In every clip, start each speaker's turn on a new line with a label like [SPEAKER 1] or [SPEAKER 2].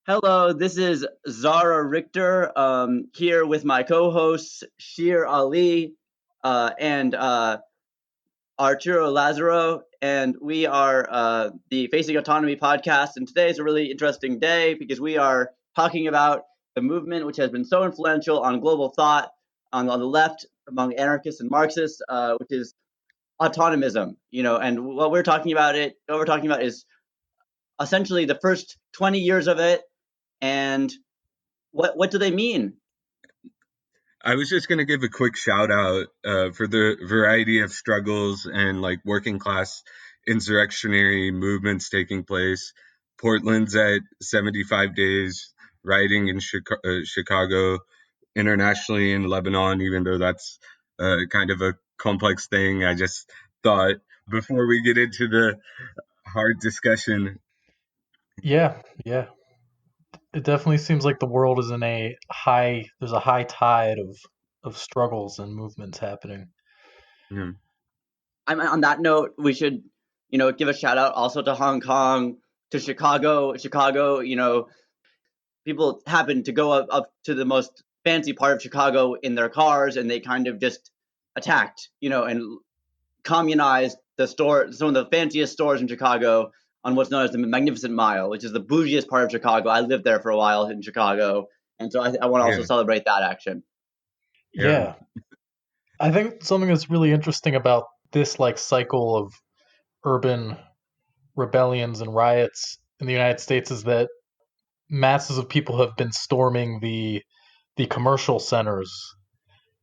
[SPEAKER 1] Hello, this is Zara Richter here with my co-hosts Sher Ali and Arturo Lazaro, and we are the Facing Autonomy podcast. And today is a really interesting day because we are talking about the movement which has been so influential on global thought on the left among anarchists and Marxists, which is autonomism. And what we're talking about is essentially the first 20 years of it. And what do they mean?
[SPEAKER 2] I was just going to give a quick shout out for the variety of struggles and working class insurrectionary movements taking place. Portland's at 75 days, rioting in Chicago, internationally in Lebanon, even though that's kind of a complex thing. I just thought before we get into the hard discussion.
[SPEAKER 3] Yeah. It definitely seems like the world is in there's a high tide of struggles and movements happening.
[SPEAKER 2] Yeah.
[SPEAKER 1] On that note, we should, give a shout out also to Hong Kong, to Chicago. People happen to go up to the most fancy part of Chicago in their cars, and they kind of just attacked, and communized some of the fanciest stores in Chicago on what's known as the Magnificent Mile, which is the bougiest part of Chicago. I lived there for a while in Chicago, and so I want to also celebrate that action.
[SPEAKER 3] Yeah. I think something that's really interesting about this cycle of urban rebellions and riots in the United States is that masses of people have been storming the commercial centers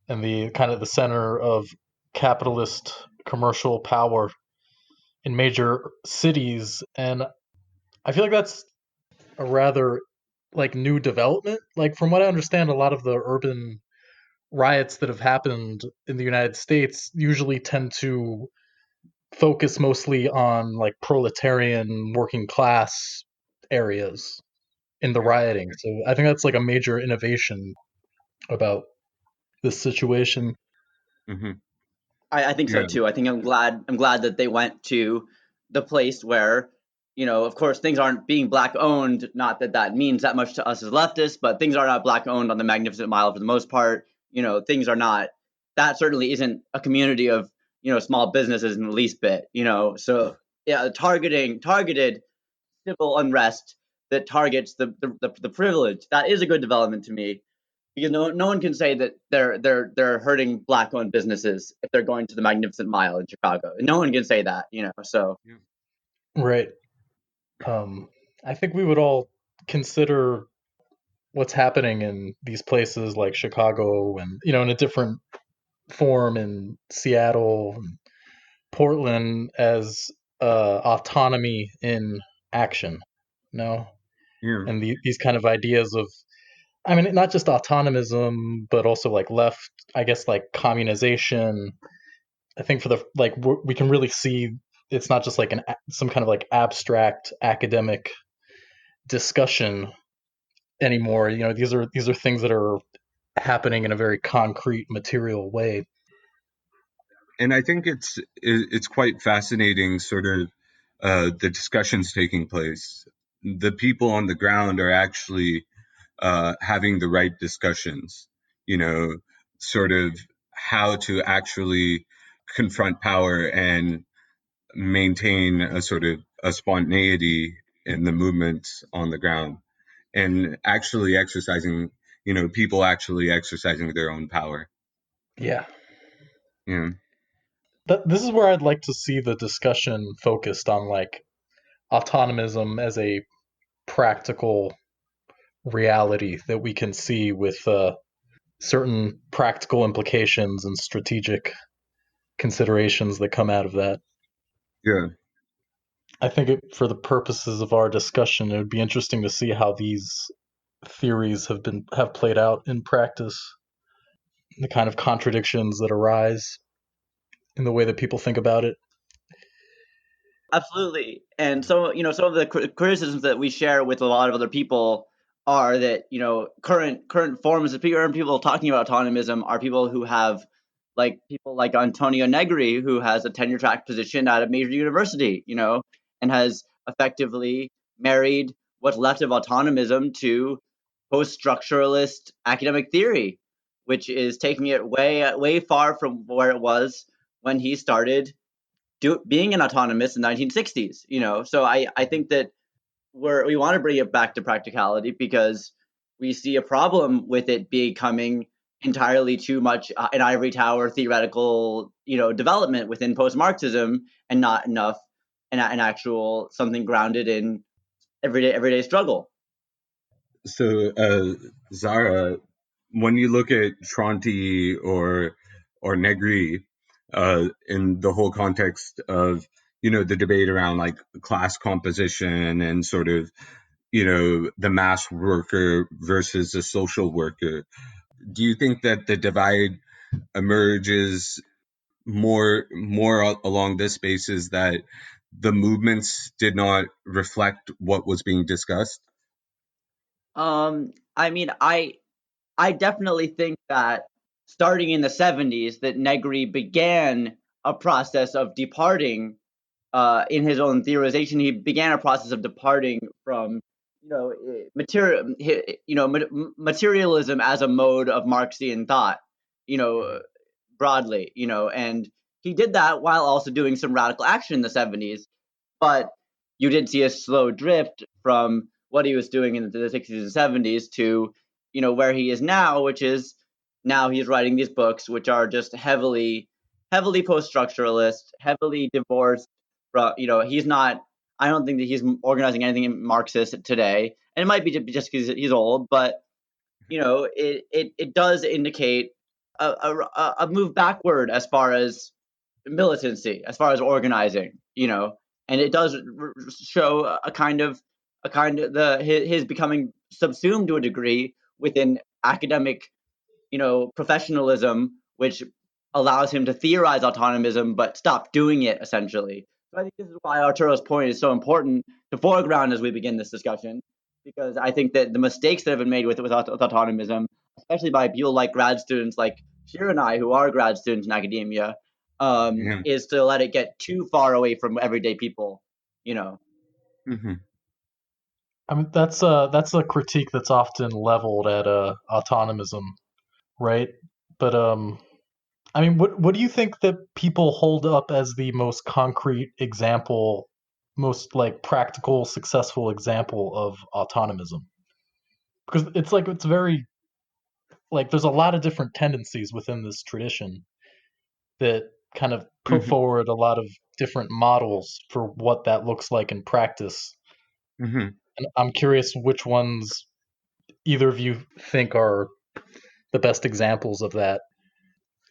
[SPEAKER 3] and the kind of the center of capitalist commercial power in major cities, and I feel like that's a rather new development. From what I understand, a lot of the urban riots that have happened in the United States usually tend to focus mostly on proletarian working class areas in the rioting. So I think that's a major innovation about this situation.
[SPEAKER 2] Mm-hmm.
[SPEAKER 1] I think so too. I think I'm glad that they went to the place where, of course, things aren't being black owned. Not that that means that much to us as leftists, but things are not black owned on the Magnificent Mile for the most part. Things are not. That certainly isn't a community of small businesses in the least bit. So yeah, targeted civil unrest that targets the privilege. That is a good development to me. Because no one can say that they're hurting black-owned businesses if they're going to the Magnificent Mile in Chicago. No one can say that, So
[SPEAKER 3] right. I think we would all consider what's happening in these places like Chicago and in a different form in Seattle and Portland as autonomy in action. And these kind of ideas of, I mean, not just autonomism, but also left, I guess, communization. I think for the we can really see it's not just some kind of abstract academic discussion anymore. These are things that are happening in a very concrete, material way.
[SPEAKER 2] And I think it's quite fascinating, sort of the discussions taking place. The people on the ground are actually having the right discussions, sort of how to actually confront power and maintain a sort of a spontaneity in the movements on the ground, and actually exercising, people actually exercising their own power.
[SPEAKER 3] Yeah.
[SPEAKER 2] Yeah.
[SPEAKER 3] This is where I'd like to see the discussion focused on autonomism as a practical reality that we can see with certain practical implications and strategic considerations that come out of that.
[SPEAKER 2] Yeah.
[SPEAKER 3] I think for the purposes of our discussion, it would be interesting to see how these theories have played out in practice, the kind of contradictions that arise in the way that people think about it.
[SPEAKER 1] Absolutely. And so, some of the criticisms that we share with a lot of other people are that, current forms of people talking about autonomism are people who have, people like Antonio Negri, who has a tenure track position at a major university, and has effectively married what's left of autonomism to post-structuralist academic theory, which is taking it way far from where it was when he started being an autonomist in the 1960s. So I think that we want to bring it back to practicality because we see a problem with it becoming entirely too much an ivory tower theoretical development within post-Marxism and not enough an actual something grounded in everyday struggle.
[SPEAKER 2] So Zara, when you look at Tronti or Negri in the whole context of the debate around like class composition and sort of the mass worker versus the social worker, do you think that the divide emerges more along this basis that the movements did not reflect what was being discussed?
[SPEAKER 1] I mean, I definitely think that starting in the 70s that Negri began a process of departing in his own theorization. He began a process of departing from materialism as a mode of Marxian thought, broadly, and he did that while also doing some radical action in the 70s. But you did see a slow drift from what he was doing in the 60s and 70s to where he is now, which is now he's writing these books which are just heavily post-structuralist, heavily divorced from he's not. I don't think that he's organizing anything Marxist today, and it might be just because he's old, but it does indicate a move backward as far as militancy, as far as organizing, and it does show a kind of his becoming subsumed to a degree within academic, professionalism, which allows him to theorize autonomism but stop doing it essentially. So I think this is why Arturo's point is so important to foreground as we begin this discussion, because I think that the mistakes that have been made with autonomism, especially by people like grad students like Sher and I, who are grad students in academia, is to let it get too far away from everyday people,
[SPEAKER 2] Mm-hmm.
[SPEAKER 3] I mean, that's a critique that's often leveled at autonomism, right? But I mean, what do you think that people hold up as the most concrete example, most like practical, successful example of autonomism? Because it's very like there's a lot of different tendencies within this tradition that kind of put
[SPEAKER 2] Mm-hmm.
[SPEAKER 3] forward a lot of different models for what that looks like in practice.
[SPEAKER 2] Mm-hmm.
[SPEAKER 3] And I'm curious which ones either of you think are the best examples of that.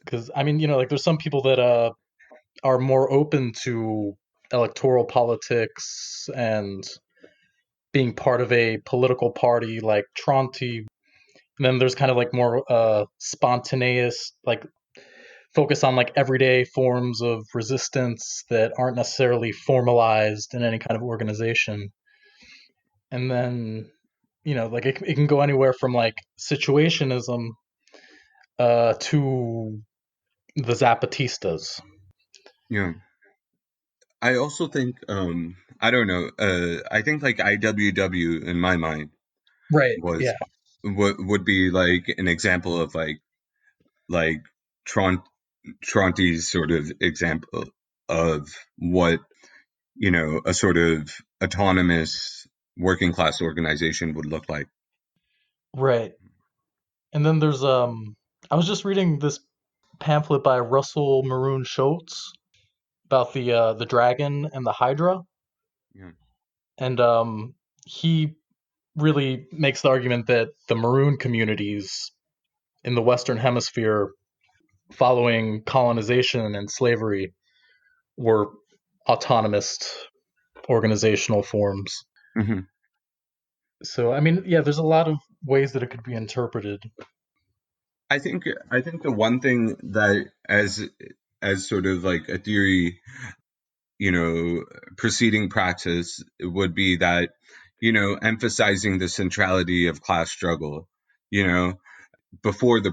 [SPEAKER 3] Because I mean, like there's some people that are more open to electoral politics and being part of a political party like Tronti. And then there's kind of like more spontaneous, like focus on like everyday forms of resistance that aren't necessarily formalized in any kind of organization. And then, like it can go anywhere from like situationism to the Zapatistas.
[SPEAKER 2] Yeah. I also think I don't know. I think like IWW in my mind
[SPEAKER 3] Right.
[SPEAKER 2] was
[SPEAKER 3] Yeah.
[SPEAKER 2] would be like an example of like Tronti's sort of example of what a sort of autonomous working class organization would look like.
[SPEAKER 3] Right. And then there's I was just reading this pamphlet by Russell Maroon Schultz about the dragon and the Hydra.
[SPEAKER 2] Yeah.
[SPEAKER 3] And he really makes the argument that the Maroon communities in the Western Hemisphere following colonization and slavery were autonomous organizational forms.
[SPEAKER 2] Mm-hmm.
[SPEAKER 3] So I mean, yeah, there's a lot of ways that it could be interpreted.
[SPEAKER 2] I think the one thing that as sort of like a theory, preceding practice would be that, emphasizing the centrality of class struggle, before the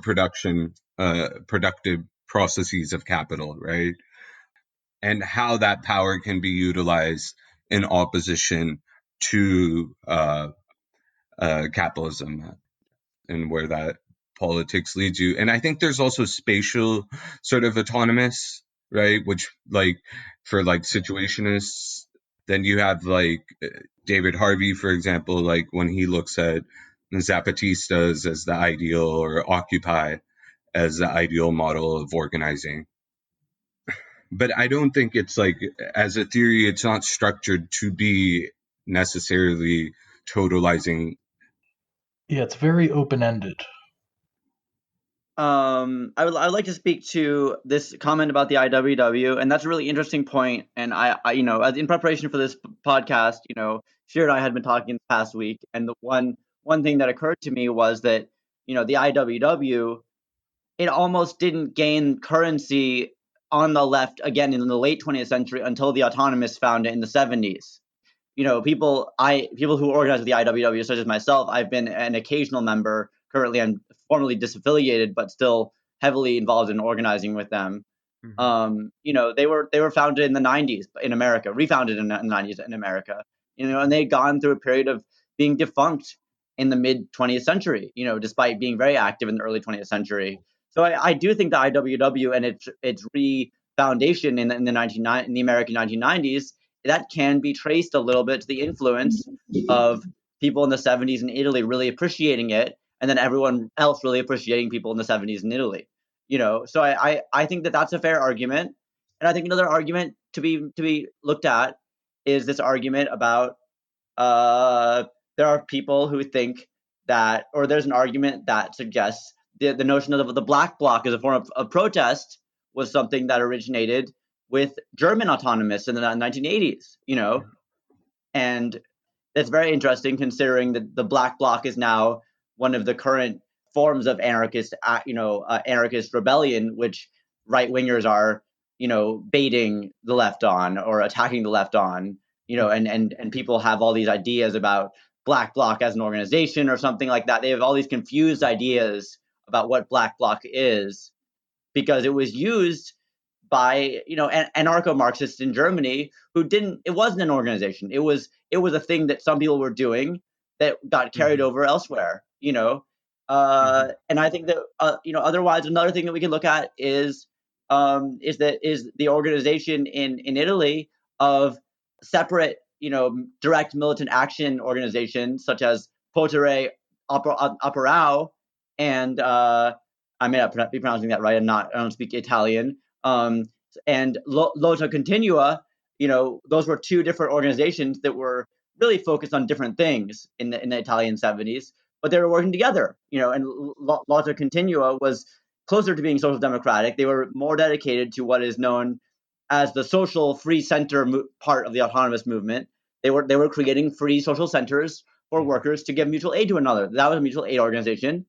[SPEAKER 2] productive processes of capital, right? And how that power can be utilized in opposition to capitalism and where that politics leads you. And I think there's also spatial sort of autonomous, right? Which, like, for like situationists, then you have like David Harvey, for example, like when he looks at Zapatistas as the ideal, or Occupy as the ideal model of organizing. But I don't think it's like, as a theory, it's not structured to be necessarily totalizing.
[SPEAKER 3] Yeah, it's very open-ended.
[SPEAKER 1] I would like to speak to this comment about the IWW, and that's a really interesting point. And I in preparation for this podcast, Sher and I had been talking the past week, and the one thing that occurred to me was that the IWW, it almost didn't gain currency on the left again in the late 20th century until the Autonomists found it in the 70s. People who organize with the IWW, such as myself, I've been an occasional member. Currently, I'm formally disaffiliated, but still heavily involved in organizing with them. They were founded in the 90s in America, refounded in the 90s in America. And they'd gone through a period of being defunct in the mid 20th century. Despite being very active in the early 20th century. So I do think the IWW and its re-foundation in the American 1990s, that can be traced a little bit to the influence of people in the 70s in Italy really appreciating it, and then everyone else really appreciating people in the 70s in Italy. So I think that that's a fair argument. And I think another argument to be looked at is this argument about there are people who think that, or there's an argument that suggests the notion of the black bloc as a form of protest was something that originated with German autonomists in the 1980s, and that's very interesting considering that the black bloc is now one of the current forms of anarchist rebellion, which right wingers are, baiting the left on or attacking the left on, and people have all these ideas about black bloc as an organization or something like that. They have all these confused ideas about what black bloc is because it was used by anarcho-Marxists in Germany who it wasn't an organization. It was a thing that some people were doing that got carried over elsewhere. And I think that otherwise another thing that we can look at is the organization in Italy of separate direct militant action organizations such as Potere Operao and I may not be pronouncing that right. I don't speak Italian. And Lotta Continua, those were two different organizations that were really focused on different things in the Italian 70s, but they were working together, and Lotta Continua was closer to being social democratic. They were more dedicated to what is known as the social free center part of the autonomous movement. They were creating free social centers for workers to give mutual aid to another. That was a mutual aid organization.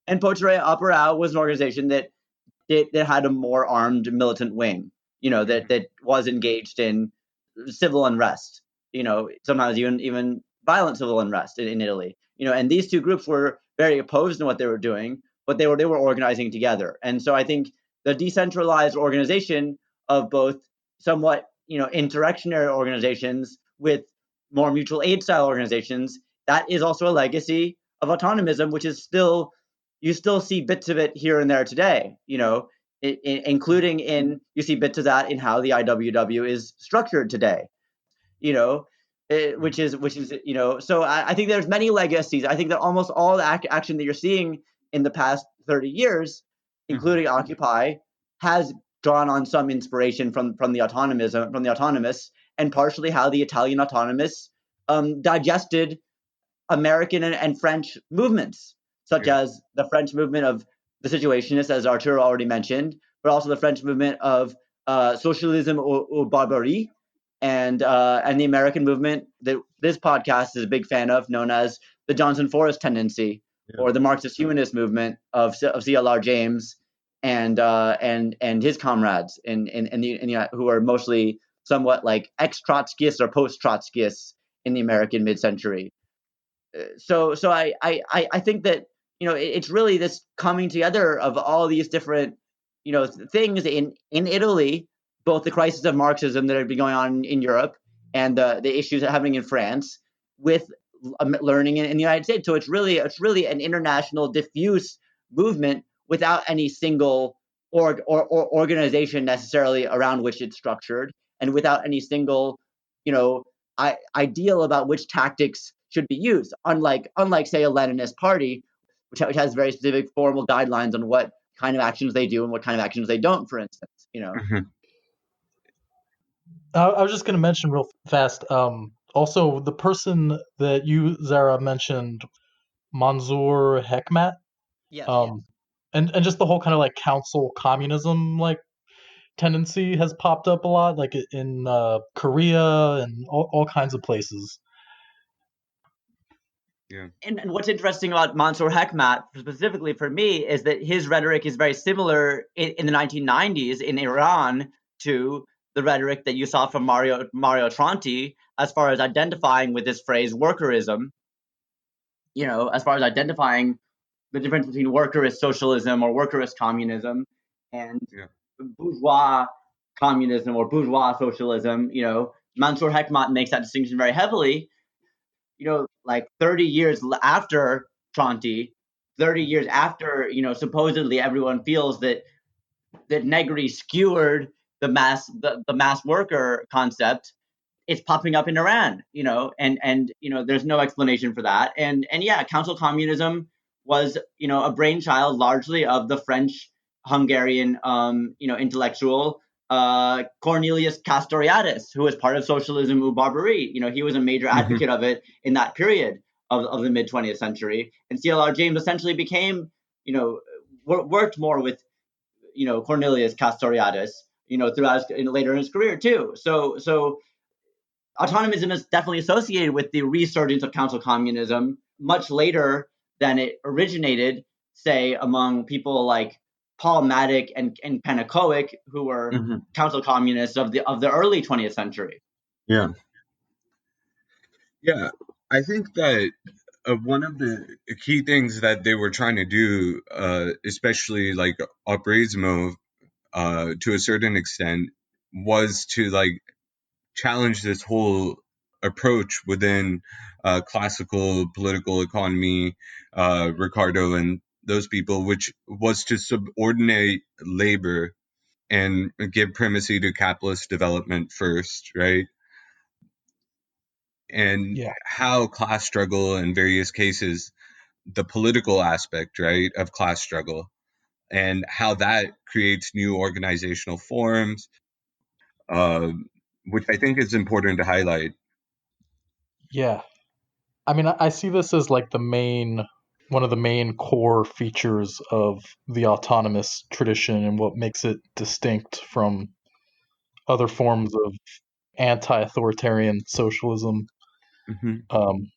[SPEAKER 1] And Potere Operao was an organization that had a more armed militant wing, that was engaged in civil unrest, sometimes even violent civil unrest in Italy, and these two groups were very opposed in what they were doing, but they were organizing together. And so I think the decentralized organization of both somewhat, insurrectionary organizations with more mutual aid style organizations, that is also a legacy of autonomism, which is you still see bits of it here and there today, including you see bits of that in how the IWW is structured today, which is, so I think there's many legacies. I think that almost all the action that you're seeing in the past 30 years, including Occupy, has drawn on some inspiration from the autonomists, and partially how the Italian autonomists digested American and French movements, such as the French movement of the Situationists, as Arturo already mentioned, but also the French movement of Socialism ou Barbarie, and the American movement that this podcast is a big fan of, known as the Johnson Forest tendency, or the Marxist humanist movement of C.L.R. James and his comrades who are mostly somewhat like ex-Trotskyists or post-Trotskyists in the American mid-century. So I think that it's really this coming together of all these different things in Italy, both the crisis of Marxism that had been going on in Europe and the issues happening in France, with learning in the United States. So it's really an international diffuse movement without any single or organization necessarily around which it's structured, and without any single, ideal about which tactics should be used. Unlike say a Leninist party, which has very specific formal guidelines on what kind of actions they do and what kind of actions they don't, for instance.
[SPEAKER 2] Mm-hmm.
[SPEAKER 3] I was just going to mention real fast. Also, the person that you, Zara, mentioned, Mansour Hekmat.
[SPEAKER 1] Yes.
[SPEAKER 3] And just the whole kind of like council communism like tendency has popped up a lot, like in Korea and all kinds of places.
[SPEAKER 2] Yeah.
[SPEAKER 1] And what's interesting about Mansour Hekmat, specifically for me, is that his rhetoric is very similar in the 1990s in Iran to the rhetoric that you saw from Mario Tronti, as far as identifying with this phrase workerism, as far as identifying the difference between workerist socialism or workerist communism and bourgeois communism or bourgeois socialism. Mansour Hekmat makes that distinction very heavily. Like 30 years after Tronti, 30 years after, supposedly everyone feels that Negri skewered the mass worker concept, it's popping up in Iran, and there's no explanation for that. And yeah, Council Communism was, a brainchild largely of the French Hungarian, intellectual Cornelius Castoriadis, who was part of Socialism ou Barbarie. He was a major advocate of it in that period of the mid 20th century. And CLR James essentially became, worked more with, Cornelius Castoriadis, throughout later in his career too. So Autonomism is definitely associated with the resurgence of Council Communism much later than it originated, say, among people like Paul Maddock and Penakowick, who were Council Communists of the early 20th century.
[SPEAKER 2] Yeah. Yeah, I think that one of the key things that they were trying to do, especially like Operaismo, to a certain extent, was to like challenge this whole approach within classical political economy, Ricardo and those people, which was to subordinate labor and give primacy to capitalist development first, right? And how class struggle in various cases, the political aspect, right, of class struggle, and how that creates new organizational forms, which I think is important to highlight.
[SPEAKER 3] Yeah. I mean, I see this as like one of the main core features of the autonomous tradition and what makes it distinct from other forms of anti-authoritarian socialism,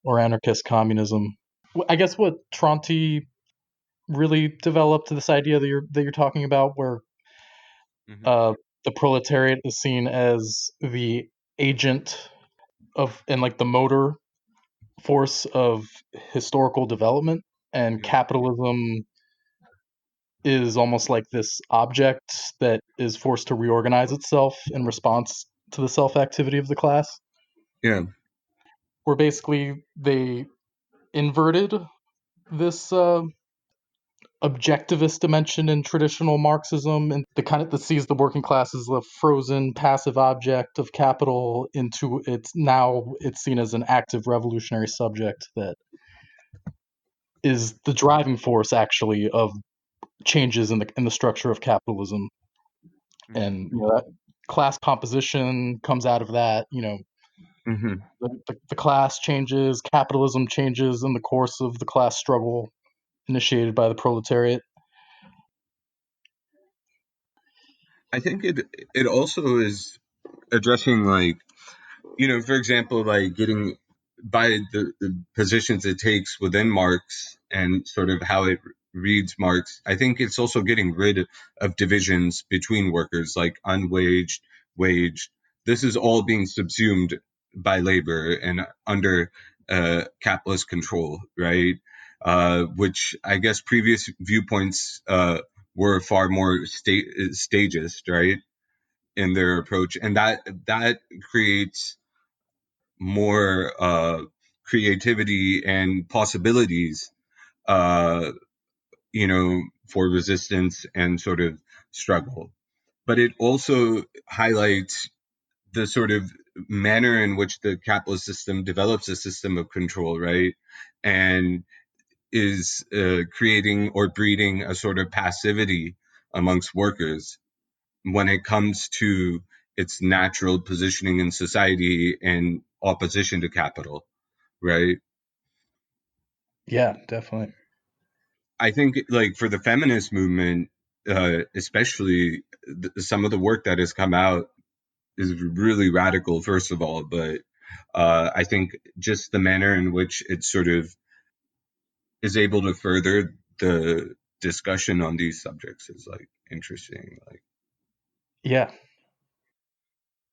[SPEAKER 3] or anarchist communism. I guess what Tronti really developed this idea that you're talking about, where the proletariat is seen as the agent of and like the motor force of historical development, and capitalism is almost like this object that is forced to reorganize itself in response to the self-activity of the class.
[SPEAKER 2] Yeah.
[SPEAKER 3] Where basically they inverted this objectivist dimension in traditional Marxism, and the kind of that sees the working class as a frozen passive object of capital into it's seen as an active revolutionary subject that is the driving force actually of changes in the structure of capitalism. And that class composition comes out of that. The class changes, capitalism changes in the course of the class struggle initiated by the proletariat.
[SPEAKER 2] I think it also is addressing, like, for example, like getting by the positions it takes within Marx and sort of how it reads Marx. I think it's also getting rid of divisions between workers, like unwaged, waged. This is all being subsumed by labor and under capitalist control, right? Which I guess previous viewpoints were far more stagist, right, in their approach, and that creates more creativity and possibilities, for resistance and sort of struggle. But it also highlights the sort of manner in which the capitalist system develops a system of control, right? And is creating or breeding a sort of passivity amongst workers when it comes to its natural positioning in society and opposition to capital, right?
[SPEAKER 3] Yeah, definitely.
[SPEAKER 2] I think, like, for the feminist movement, especially some of the work that has come out is really radical, first of all, but I think just the manner in which it sort of is able to further the discussion on these subjects is like interesting. Like,
[SPEAKER 3] yeah,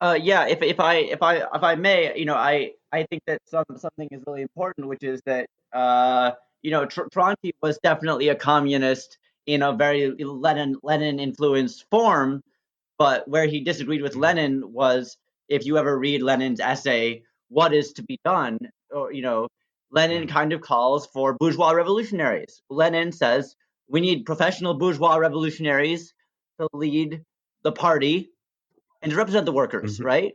[SPEAKER 1] Yeah. If I may, I think that something is really important, which is that Tronti was definitely a communist in a very Lenin influenced form, but where he disagreed with Lenin was, if you ever read Lenin's essay, What is to be done? Or, Lenin kind of calls for bourgeois revolutionaries. Lenin says we need professional bourgeois revolutionaries to lead the party and to represent the workers,
[SPEAKER 2] mm-hmm.
[SPEAKER 1] right?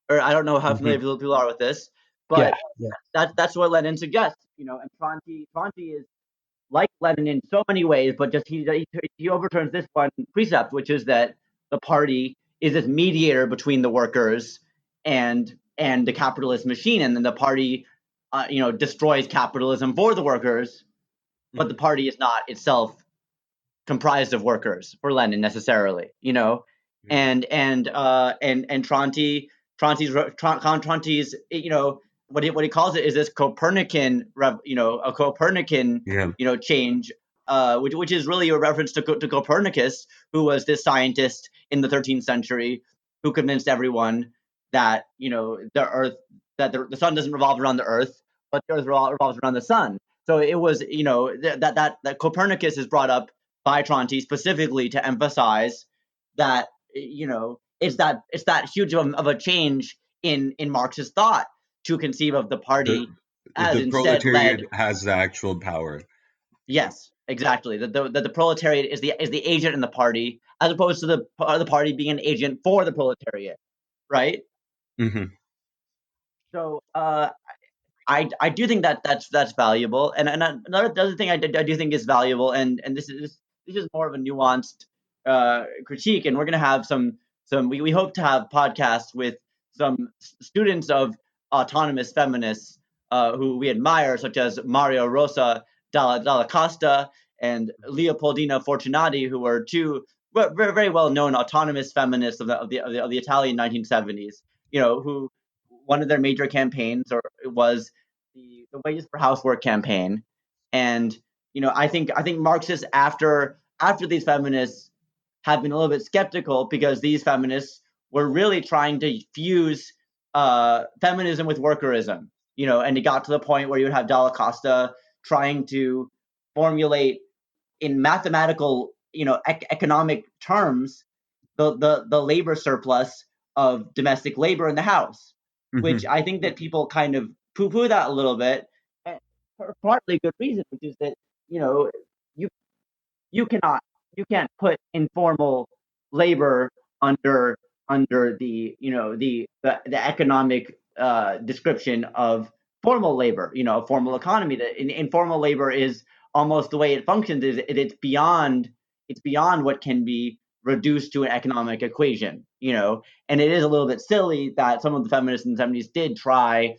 [SPEAKER 1] Or I don't know how familiar
[SPEAKER 2] Mm-hmm.
[SPEAKER 1] people are with this,
[SPEAKER 3] yeah,
[SPEAKER 1] but that's what Lenin suggests, and Tronti is like Lenin in so many ways, but just he overturns this one precept, which is that the party is this mediator between the workers and the capitalist machine, and then the party, destroys capitalism for the workers, but the party is not itself comprised of workers for Lenin necessarily, and Tronti's, what he calls it is this Copernican, a Copernican,
[SPEAKER 2] Yeah.
[SPEAKER 1] Change, which is really a reference to Copernicus, who was this scientist in the 13th century who convinced everyone that the Earth, that the sun doesn't revolve around the Earth, but the Earth revolves around the sun. So it was, that Copernicus is brought up by Tronti specifically to emphasize that, it's that huge of a change in Marxist thought to conceive of the party as
[SPEAKER 2] The
[SPEAKER 1] instead
[SPEAKER 2] proletariat
[SPEAKER 1] led.
[SPEAKER 2] has the actual power.
[SPEAKER 1] Yes, exactly. That the proletariat is the agent in the party, as opposed to the party being an agent for the proletariat, right?
[SPEAKER 2] Mm-hmm.
[SPEAKER 1] So I do think that that's valuable, and another thing I do think is valuable, and this is more of a nuanced critique, and we're gonna have we hope to have podcasts with some students of autonomous feminists who we admire, such as Mario Rosa Dalla Costa and Leopoldina Fortunati, who were two very, very well known autonomous feminists of the Italian 1970s. Who one of their major campaigns was the wages for housework campaign, and I think Marxists after these feminists have been a little bit skeptical, because these feminists were really trying to fuse feminism with workerism, and it got to the point where you would have Dalla Costa trying to formulate in mathematical, economic terms, the labor surplus of domestic labor in the house,
[SPEAKER 2] Mm-hmm.
[SPEAKER 1] which I think that people kind of poo-poo that a little bit, and for partly good reason, which is that you you cannot you can't put informal labor under the the economic description of formal labor, formal economy. That informal labor is almost the way it functions is it's beyond what can be reduced to an economic equation, and it is a little bit silly that some of the feminists in the 70s did try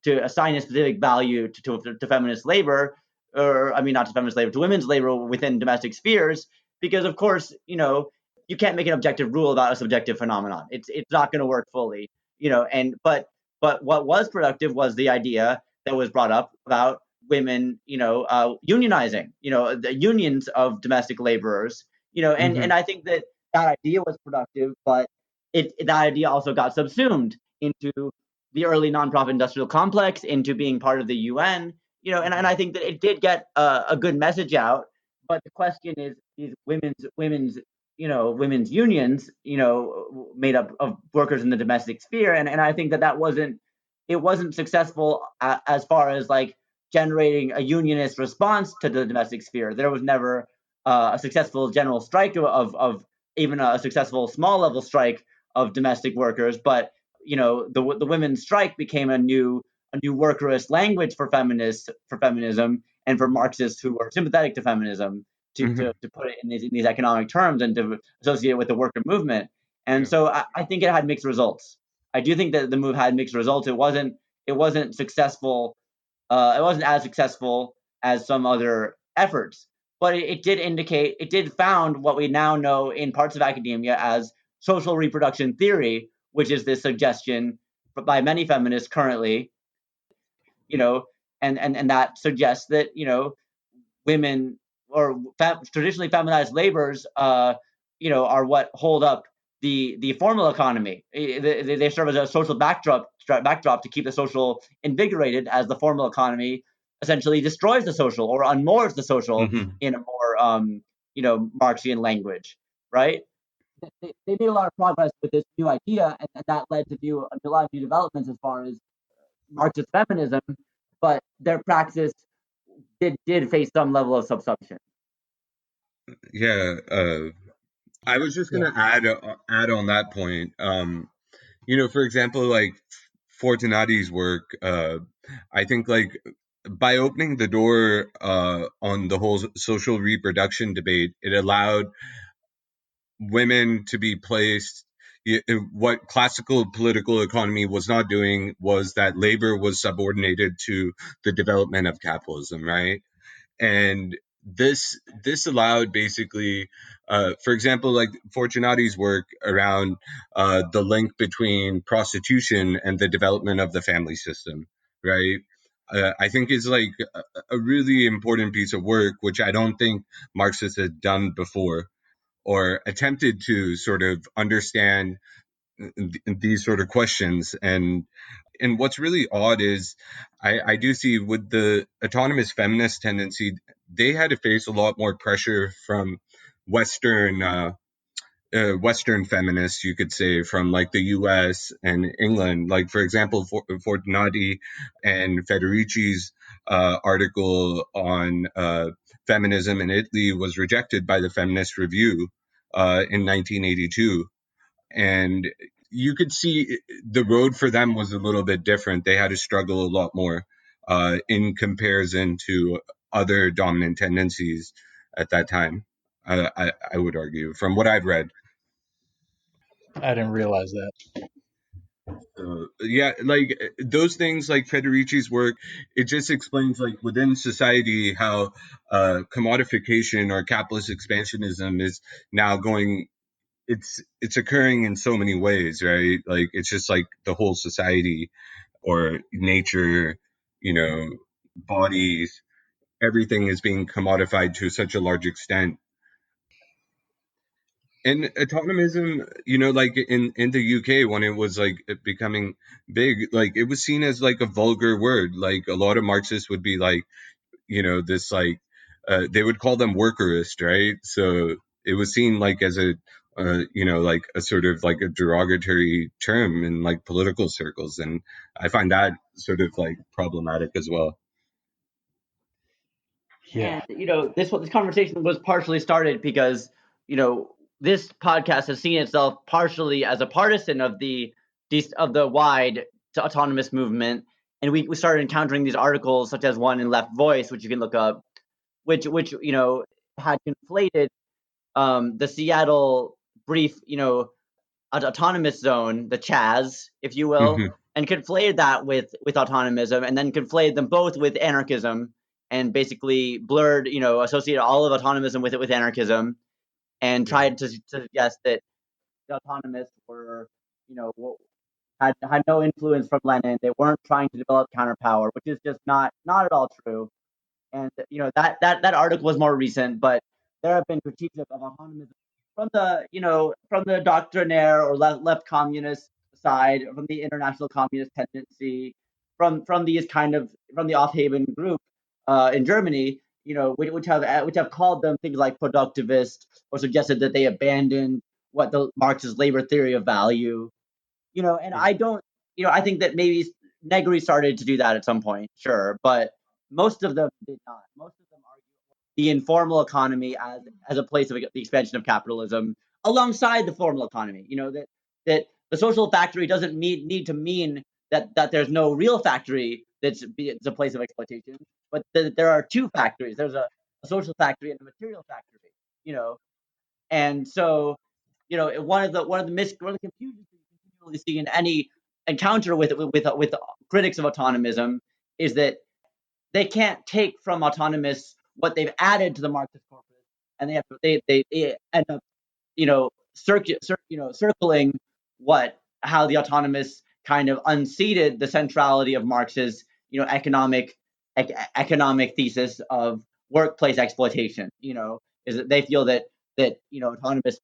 [SPEAKER 1] to assign a specific value to feminist labor, or I mean, not to feminist labor, to women's labor within domestic spheres, because of course, you can't make an objective rule about a subjective phenomenon. It's not going to work fully, and but what was productive was the idea that was brought up about women, unionizing, the unions of domestic laborers, and I think that idea was productive, but that idea also got subsumed into the early nonprofit industrial complex, into being part of the UN, and I think that it did get a good message out. But the question is, these women's unions, made up of workers in the domestic sphere, and I think that wasn't it wasn't successful as far as like generating a unionist response to the domestic sphere. There was never a successful general strike of even a successful small level strike of domestic workers. But the women's strike became a new workerist language for feminism and for Marxists who were sympathetic to feminism to put it in these economic terms and to associate it with the worker movement. And so I think it had mixed results. I do think that the move had mixed results. It wasn't successful. It wasn't as successful as some other efforts, but it did found what we now know in parts of academia as social reproduction theory, which is this suggestion by many feminists currently, and that suggests that women or traditionally feminized labors, are what hold up the formal economy. They serve as a social backdrop to keep the social invigorated, as the formal economy essentially destroys the social or unmoors the social in a more Marxian language, right? They made a lot of progress with this new idea, and that led to a lot of new developments as far as Marxist feminism, but their praxis did face some level of subsumption.
[SPEAKER 2] Yeah, I was just gonna add on that point. For example, like Fortunati's work, I think like by opening the door on the whole social reproduction debate, it allowed women to be placed. What classical political economy was not doing was that labor was subordinated to the development of capitalism, right? And this allowed basically, for example, like Fortunati's work around the link between prostitution and the development of the family system, right? I think is like a really important piece of work, which I don't think Marxists had done before or attempted to sort of understand these sort of questions. And what's really odd is I do see with the autonomous feminist tendency, they had to face a lot more pressure from Western feminists, you could say, from like the U.S. and England. Like, for example, Fortunati and Federici's article on feminism in Italy was rejected by the Feminist Review in 1982. And you could see the road for them was a little bit different. They had to struggle a lot more in comparison to other dominant tendencies at that time. I would argue, from what I've read.
[SPEAKER 3] I didn't realize that.
[SPEAKER 2] Yeah, like those things, like Federici's work, it just explains like within society how commodification or capitalist expansionism is now going. It's occurring in so many ways, right? Like it's just like the whole society or nature, bodies, everything is being commodified to such a large extent. And autonomism, like in the UK, when it was like becoming big, like it was seen as like a vulgar word. Like a lot of Marxists would be like, this like they would call them workerist, right? So it was seen like as a like a sort of like a derogatory term in like political circles, and I find that sort of like problematic as well.
[SPEAKER 1] Yeah. And this conversation was partially started because this podcast has seen itself partially as a partisan of the wide autonomous movement, and we started encountering these articles, such as one in Left Voice, which you can look up, which had conflated the Seattle brief autonomous zone, the Chaz, if you will, and conflated that with autonomism, and then conflated them both with anarchism, and basically blurred, associated all of autonomism with anarchism, and tried to suggest that the autonomists were, had no influence from Lenin. They weren't trying to develop counterpower, which is just not at all true. And that article was more recent, but there have been critiques of autonomism from the doctrinaire or left communist side, from the international communist tendency, from the Aufheben group in Germany, which have called them things like productivist, or suggested that they abandoned what the Marxist labor theory of value, and I don't, I think that maybe Negri started to do that at some point, sure, but most of them did not. Most of them argue the informal economy as a place of the expansion of capitalism alongside the formal economy. That the social factory doesn't need to mean that there's no real factory it's a place of exploitation, but there are two factories. There's a social factory and a material factory. And so one of the confusions that you continually see in any encounter with critics of autonomism is that they can't take from autonomists what they've added to the Marxist corpus, and they end up circling how the autonomists kind of unseated the centrality of Marx's economic thesis of workplace exploitation. Is that they feel that autonomists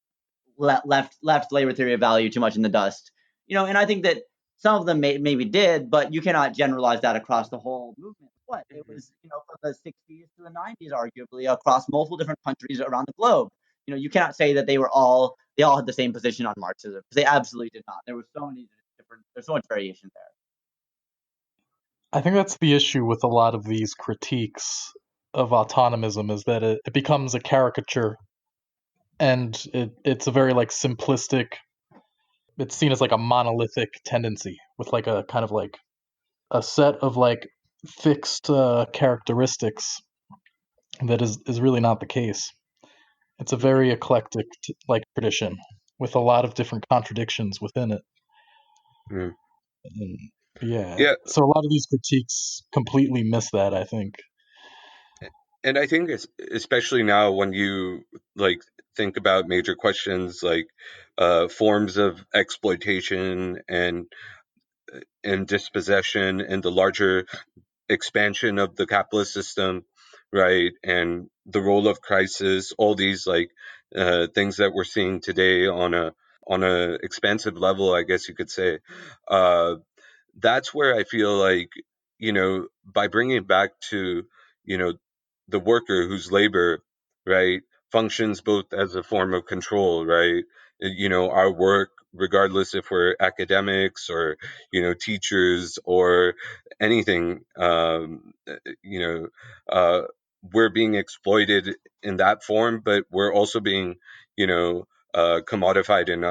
[SPEAKER 1] left labor theory of value too much in the dust. And I think that some of them maybe did, but you cannot generalize that across the whole movement. It was from the 60s to the 90s, arguably across multiple different countries around the globe. You cannot say that they all had the same position on Marxism, because they absolutely did not. There's so much variation there.
[SPEAKER 3] I think that's the issue with a lot of these critiques of autonomism, is that it becomes a caricature, and it's a very simplistic, it's seen as a monolithic tendency with a kind of a set of fixed characteristics that is really not the case. It's a very eclectic tradition with a lot of different contradictions within it.
[SPEAKER 2] Mm.
[SPEAKER 3] Yeah. So a lot of these critiques completely miss that, I think.
[SPEAKER 2] And I think especially now when you think about major questions like forms of exploitation and dispossession and the larger expansion of the capitalist system, right, and the role of crisis, all these things that we're seeing today on a expansive level, I guess you could say. That's where I feel by bringing it back to the worker whose labor, right, functions both as a form of control, right? Our work, regardless if we're academics or teachers or anything, we're being exploited in that form, but we're also being commodified, and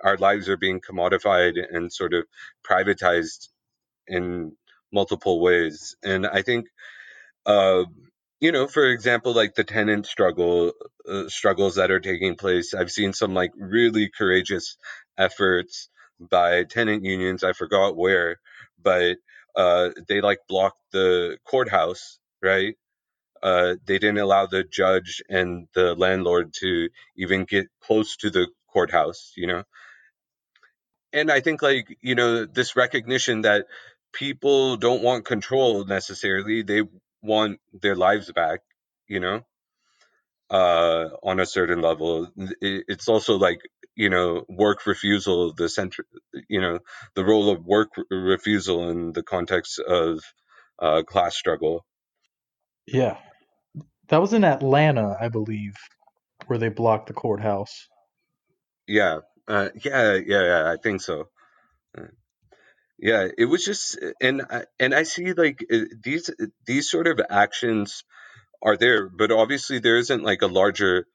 [SPEAKER 2] our lives are being commodified and sort of privatized in multiple ways. And I think for example, the tenant struggles that are taking place, I've seen some really courageous efforts by tenant unions. I forgot where, but they blocked the courthouse, right? They didn't allow the judge and the landlord to even get close to the courthouse, And I think this recognition that people don't want control necessarily, they want their lives back, on a certain level. It's also work refusal, the role of work refusal in the context of class struggle.
[SPEAKER 3] Yeah. That was in Atlanta, I believe, where they blocked the courthouse.
[SPEAKER 2] Yeah. Yeah, I think so. Yeah, it was just, and I see these sort of actions are there, but obviously there isn't a larger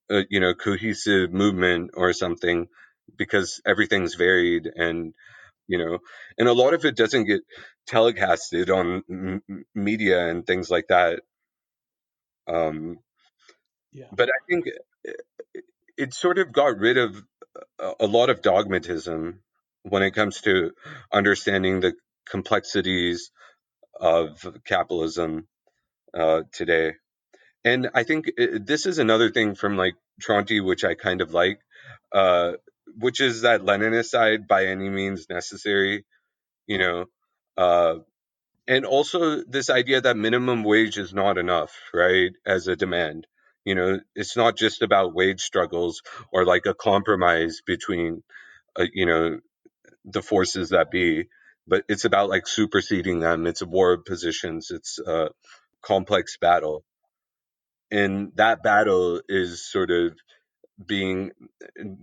[SPEAKER 2] cohesive movement or something, because everything's varied, and and a lot of it doesn't get telecasted on media and things like that.
[SPEAKER 3] Yeah.
[SPEAKER 2] But I think it sort of got rid of a lot of dogmatism when it comes to understanding the complexities of capitalism today. And I think this is another thing from Tronti, which I kind of like, uh, which is that Leninist by any means necessary, you know, uh, and also this idea that minimum wage is not enough, right, as a demand. It's not just about wage struggles or a compromise between, the forces that be, but it's about superseding them. It's a war of positions. It's a complex battle, and that battle is sort of being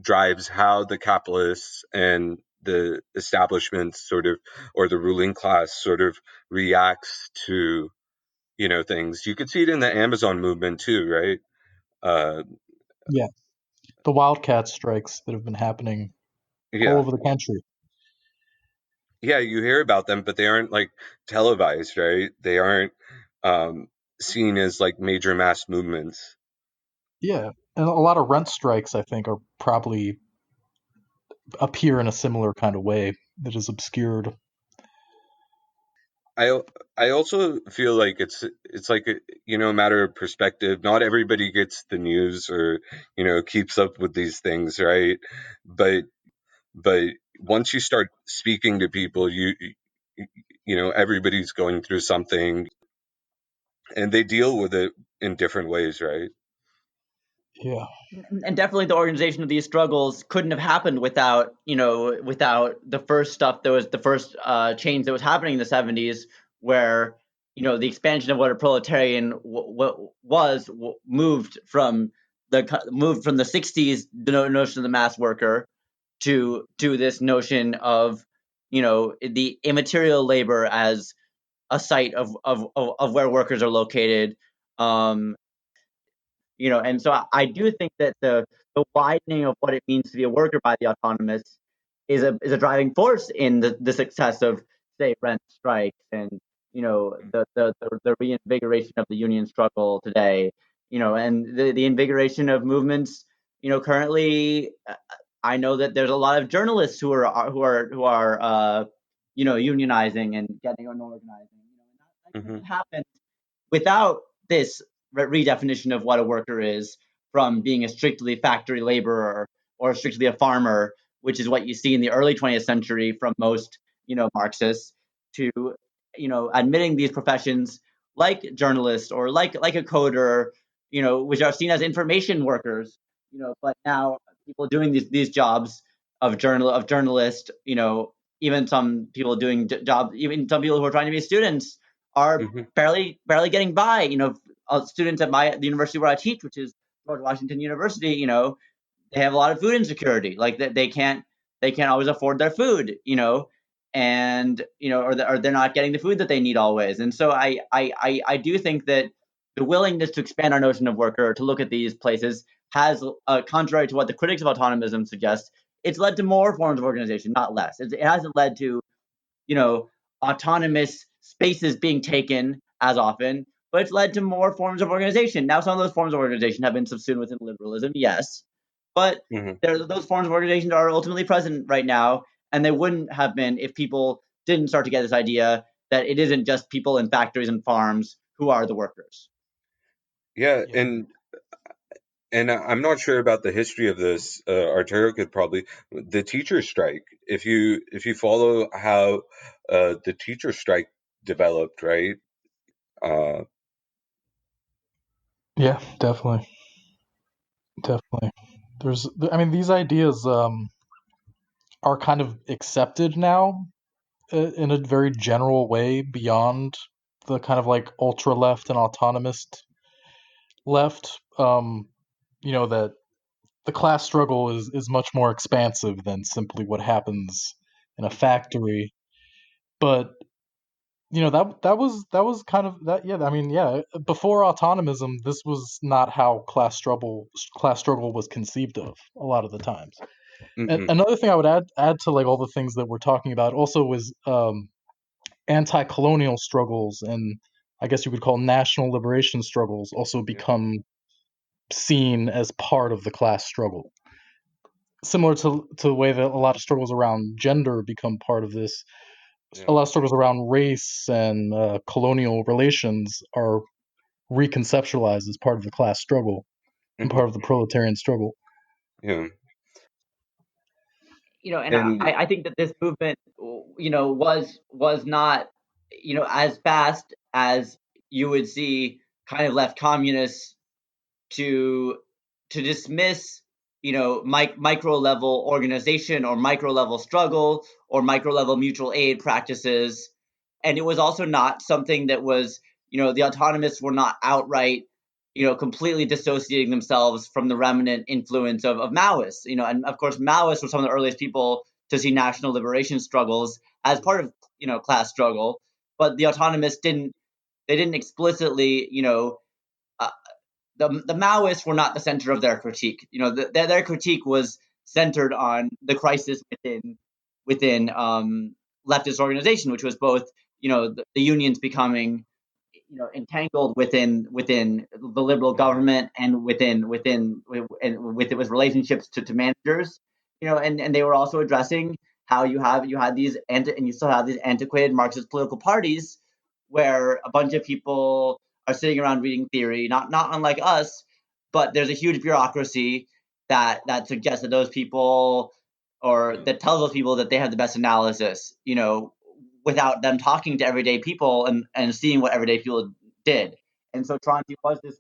[SPEAKER 2] drives how the capitalists and the establishment sort of, or the ruling class sort of reacts to, things. You could see it in the Amazon movement too, right?
[SPEAKER 3] Yeah, the wildcat strikes that have been happening all
[SPEAKER 2] Yeah.
[SPEAKER 3] over the country.
[SPEAKER 2] Yeah, you hear about them, but they aren't like televised, right? They aren't seen as like major mass movements.
[SPEAKER 3] Yeah, and a lot of rent strikes, I think, are probably appear in a similar kind of way that is obscured.
[SPEAKER 2] I also feel like it's like a matter of perspective. Not everybody gets the news or keeps up with these things, right? But once you start speaking to people, everybody's going through something, and they deal with it in different ways, right?
[SPEAKER 3] Yeah.
[SPEAKER 1] And definitely the organization of these struggles couldn't have happened without the first stuff that was the first change that was happening in the 70s, where the expansion of what a proletarian moved from the 60s, the notion of the mass worker, to this notion of the immaterial labor as a site of where workers are located. And so I do think that the widening of what it means to be a worker by the autonomists is a driving force in the success of, say, rent strikes and the reinvigoration of the union struggle today, and the invigoration of movements. Currently, I know that there's a lot of journalists who are unionizing and getting and organizing. And that
[SPEAKER 2] Mm-hmm.
[SPEAKER 1] doesn't happen without this redefinition of what a worker is, from being a strictly factory laborer or strictly a farmer, which is what you see in the early 20th century from most Marxists, to admitting these professions like journalists or like a coder, which are seen as information workers, but now people doing these jobs of journalist, even some people doing jobs, even some people who are trying to be students, are
[SPEAKER 2] Mm-hmm.
[SPEAKER 1] barely getting by. Students at the university where I teach, which is George Washington University, they have a lot of food insecurity. Like they can't always afford their food, and or they're not getting the food that they need always. And so I do think that the willingness to expand our notion of worker, to look at these places, has, contrary to what the critics of autonomism suggest, it's led to more forms of organization, not less. It hasn't led to autonomous spaces being taken as often, but it's led to more forms of organization. Now, some of those forms of organization have been subsumed within liberalism, yes, but
[SPEAKER 2] Mm-hmm.
[SPEAKER 1] those forms of organization are ultimately present right now, and they wouldn't have been if people didn't start to get this idea that it isn't just people in factories and farms who are the workers.
[SPEAKER 2] Yeah, and I'm not sure about the history of this. Arturo could probably, the teacher strike. If you follow how the teacher strike developed, right?
[SPEAKER 3] Yeah, definitely. These ideas are kind of accepted now in a very general way beyond the kind of like ultra left and autonomist left. That the class struggle is much more expansive than simply what happens in a factory. But that was kind of that. Yeah, before autonomism, this was not how class struggle was conceived of a lot of the times. And
[SPEAKER 2] Mm-hmm.
[SPEAKER 3] another thing I would add to like all the things that we're talking about also was anti-colonial struggles, and I guess you could call national liberation struggles also
[SPEAKER 2] Yeah.
[SPEAKER 3] become seen as part of the class struggle. Similar to the way that a lot of struggles around gender become part of this, a
[SPEAKER 2] Yeah.
[SPEAKER 3] lot of struggles around race and colonial relations are reconceptualized as part of the class struggle and
[SPEAKER 2] Mm-hmm.
[SPEAKER 3] part of the proletarian struggle.
[SPEAKER 2] Yeah.
[SPEAKER 1] And
[SPEAKER 2] And
[SPEAKER 1] I think that this movement, was not, as fast as you would see kind of left communists to dismiss, micro level organization or micro level struggle or micro level mutual aid practices. And it was also not something that was, the autonomists were not outright, completely dissociating themselves from the remnant influence of Maoists. And of course, Maoists were some of the earliest people to see national liberation struggles as part of class struggle. But the autonomists didn't explicitly the Maoists were not the center of their critique. Their critique was centered on the crisis within leftist organization, which was both the unions becoming entangled within the liberal government and with relationships to managers, and they were also addressing how you had these and you still have these antiquated Marxist political parties where a bunch of people are sitting around reading theory, not unlike us, but there's a huge bureaucracy that suggests that those people, or that tells those people that they have the best analysis, without them talking to everyday people and seeing what everyday people did. And so Tronti was the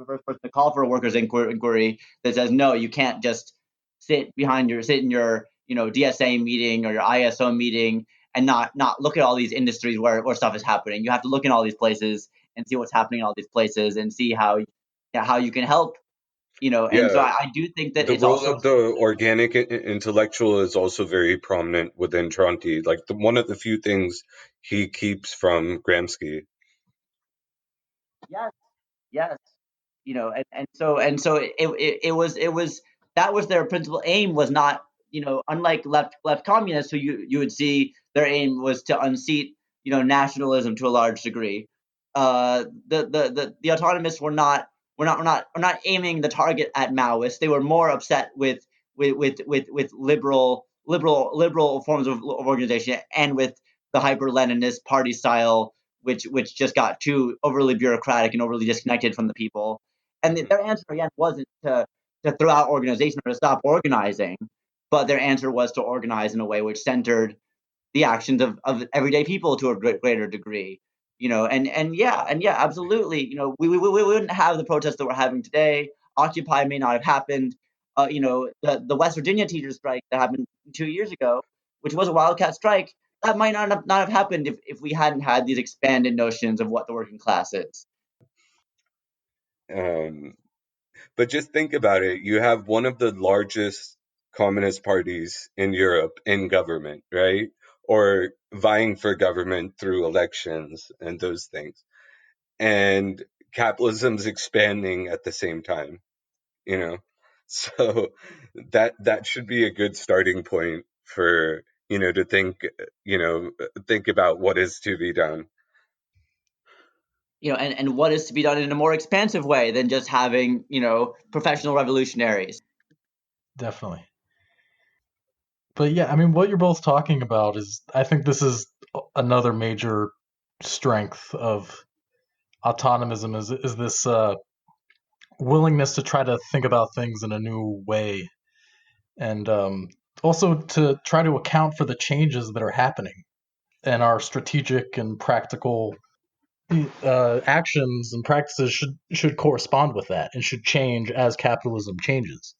[SPEAKER 1] first person to call for a workers' inquiry that says, no, you can't just sit in your DSA meeting or your ISO meeting and not look at all these industries where stuff is happening. You have to look in all these places and see what's happening in all these places and see how you can help. And so I do think that
[SPEAKER 2] the
[SPEAKER 1] it's
[SPEAKER 2] role
[SPEAKER 1] also
[SPEAKER 2] of the organic intellectual is also very prominent within Tronti. Like one of the few things he keeps from Gramsci.
[SPEAKER 1] Yes. And so it was that was their principal aim, was not, unlike left communists who you would see their aim was to unseat, nationalism to a large degree. The autonomists were not aiming the target at Maoists. They were more upset with liberal forms of organization and with the hyper-Leninist party style, which just got too overly bureaucratic and overly disconnected from the people. And their answer again wasn't to throw out organization or to stop organizing, but their answer was to organize in a way which centered the actions of everyday people to a greater degree. And yeah, absolutely. We wouldn't have the protests that we're having today. Occupy may not have happened. The West Virginia teachers strike that happened 2 years ago, which was a wildcat strike, that might not have happened if we hadn't had these expanded notions of what the working class is.
[SPEAKER 2] But just think about it. You have one of the largest communist parties in Europe in government, right? Or vying for government through elections and those things. And capitalism's expanding at the same time, So that should be a good starting point for, to think about what is to be done.
[SPEAKER 1] And what is to be done in a more expansive way than just having, professional revolutionaries.
[SPEAKER 3] Definitely. But yeah, I mean, what you're both talking about is, I think this is another major strength of autonomism is this willingness to try to think about things in a new way, and also to try to account for the changes that are happening, and our strategic and practical actions and practices should correspond with that and should change as capitalism changes.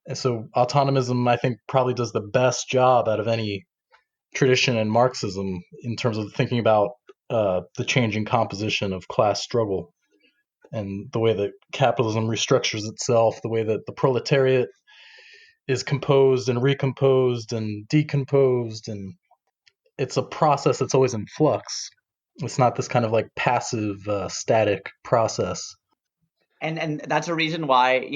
[SPEAKER 3] And so autonomism, I think, probably does the best job out of any tradition in Marxism in terms of thinking about the changing composition of class struggle and the way that capitalism restructures itself, the way that the proletariat is composed and recomposed and decomposed, and it's a process that's always in flux. It's not this kind of like passive, static process.
[SPEAKER 1] And that's a reason why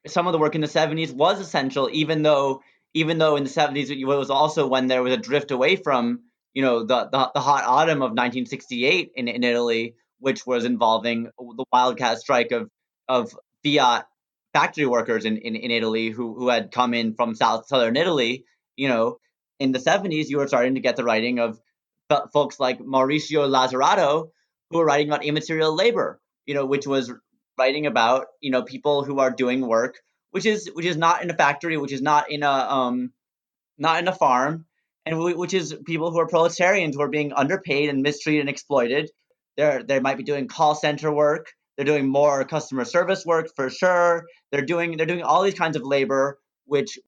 [SPEAKER 1] some of the work in the 70s was essential, even though in the 70s it was also when there was a drift away from the hot autumn of 1968 in Italy, which was involving the wildcat strike of Fiat factory workers in Italy who had come in from southern Italy. In the 70s you were starting to get the writing of folks like Mauricio Lazzarato, who were writing about immaterial labor, which was writing about people who are doing work which is not in a factory, which is not in a farm, and which is people who are proletarians who are being underpaid and mistreated and exploited. They might be doing call center work. They're doing more customer service work for sure. They're doing all these kinds of labor, which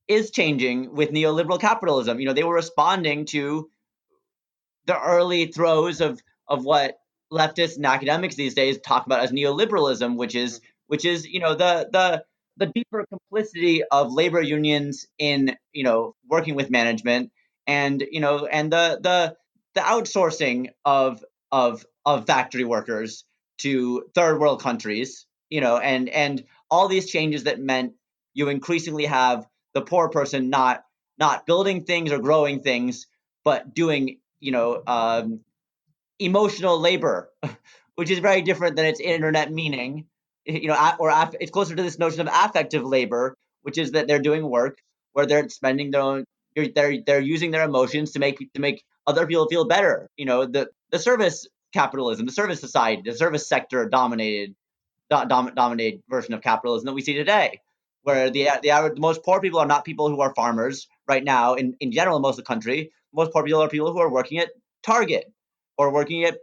[SPEAKER 1] is changing with neoliberal capitalism. They were responding to the early throes of what leftists and academics these days talk about as neoliberalism, which is the the deeper complicity of labor unions in, working with management, and, and the outsourcing of factory workers to third world countries, and all these changes that meant you increasingly have the poor person not building things or growing things, but doing, emotional labor, which is very different than its internet meaning. It's closer to this notion of affective labor, which is that they're doing work where they're spending their own, they're using their emotions to make other people feel better. The service capitalism, the service society, the service sector dominated version of capitalism that we see today, where the most poor people are not people who are farmers right now. In general, in most of the country, most poor people are people who are working at Target or working at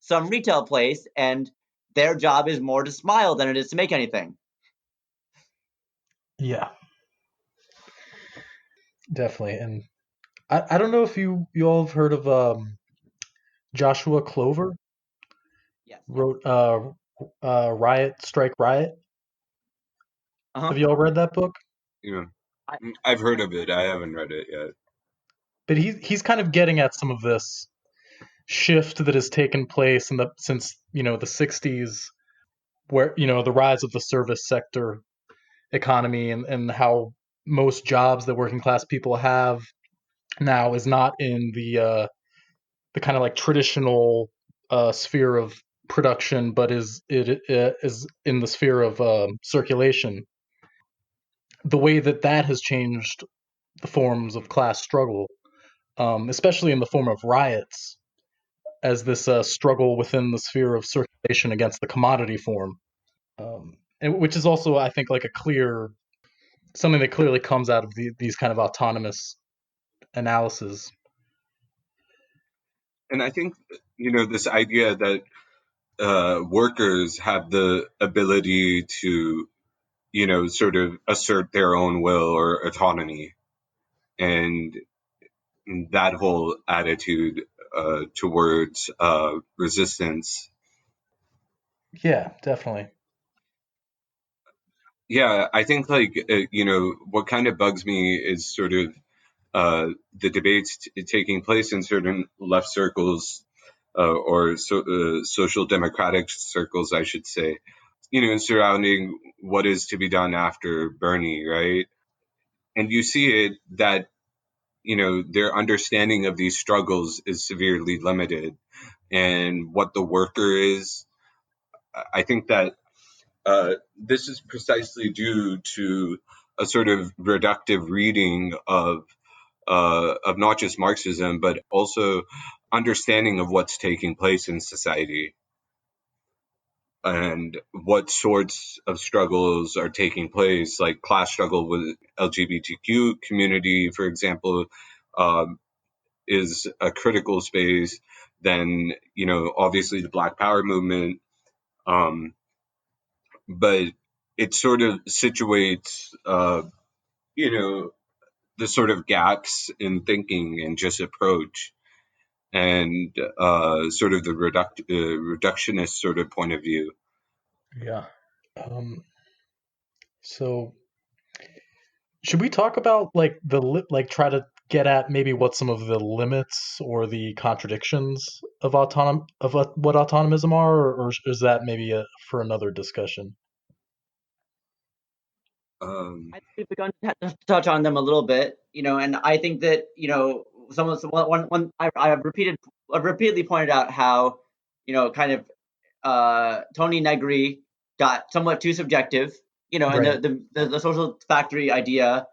[SPEAKER 1] some retail place, and their job is more to smile than it is to make anything.
[SPEAKER 3] Yeah, definitely. And I don't know if you all have heard of Joshua Clover.
[SPEAKER 1] Yes.
[SPEAKER 3] Wrote Riot, Strike, Riot.
[SPEAKER 1] Uh-huh.
[SPEAKER 3] Have you all read that book?
[SPEAKER 2] Yeah, I've heard of it. I haven't read it yet.
[SPEAKER 3] But he's kind of getting at some of this shift that has taken place since the 60s, where the rise of the service sector economy, and how most jobs that working class people have now is not in the kind of like traditional sphere of production, but is in the sphere of circulation. The way that has changed the forms of class struggle, especially in the form of riots, as this struggle within the sphere of circulation against the commodity form, and which is also, I think, like something that clearly comes out of these kind of autonomous analysis.
[SPEAKER 2] And I think, this idea that workers have the ability to, sort of assert their own will or autonomy, and that whole attitude towards resistance.
[SPEAKER 3] Yeah, definitely.
[SPEAKER 2] Yeah, I think what kind of bugs me is sort of the debates taking place in certain left circles, or social democratic circles, I should say, surrounding what is to be done after Bernie, right? And you see it that, their understanding of these struggles is severely limited, and what the worker is. I think that this is precisely due to a sort of reductive reading of not just Marxism, but also understanding of what's taking place in society and what sorts of struggles are taking place, like class struggle with LGBTQ community, for example, is a critical space. Then, obviously the Black Power movement, but it sort of situates, the sort of gaps in thinking and just approach, and sort of the reductionist sort of point of view.
[SPEAKER 3] Yeah. So should we talk about like try to get at maybe what some of the limits or the contradictions of what autonomism are, or is that maybe for another discussion?
[SPEAKER 2] Um,
[SPEAKER 1] I think we've begun to touch on them a little bit, and I think that, some of the one I've repeatedly pointed out how, kind of Tony Negri got somewhat too subjective, and
[SPEAKER 3] Right.
[SPEAKER 1] the social factory idea,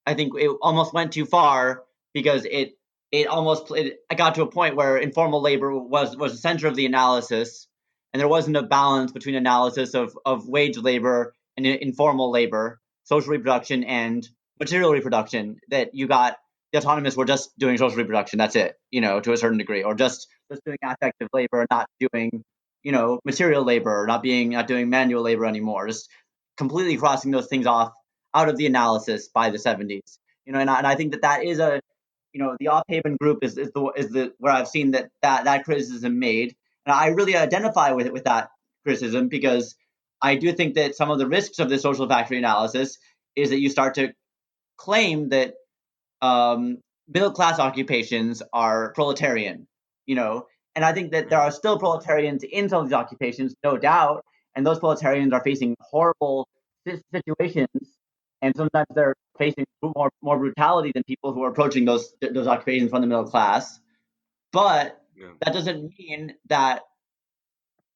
[SPEAKER 1] I think it almost went too far, because it got to a point where informal labor was the center of the analysis, and there wasn't a balance between analysis of wage labor and informal labor, social reproduction and material reproduction. That you got the autonomists were just doing social reproduction, that's it, to a certain degree, or just doing affective labor, not doing material labor, not doing manual labor anymore, just completely crossing those things off out of the analysis by the 70s. And I think that is a, the off-haven group is the where I've seen that criticism made, and I really identify with that criticism, because I do think that some of the risks of this social factory analysis is that you start to claim that middle class occupations are proletarian, and I think that there are still proletarians in some of these occupations, no doubt, and those proletarians are facing horrible situations, and sometimes they're facing more brutality than people who are approaching those occupations from the middle class. But that doesn't mean that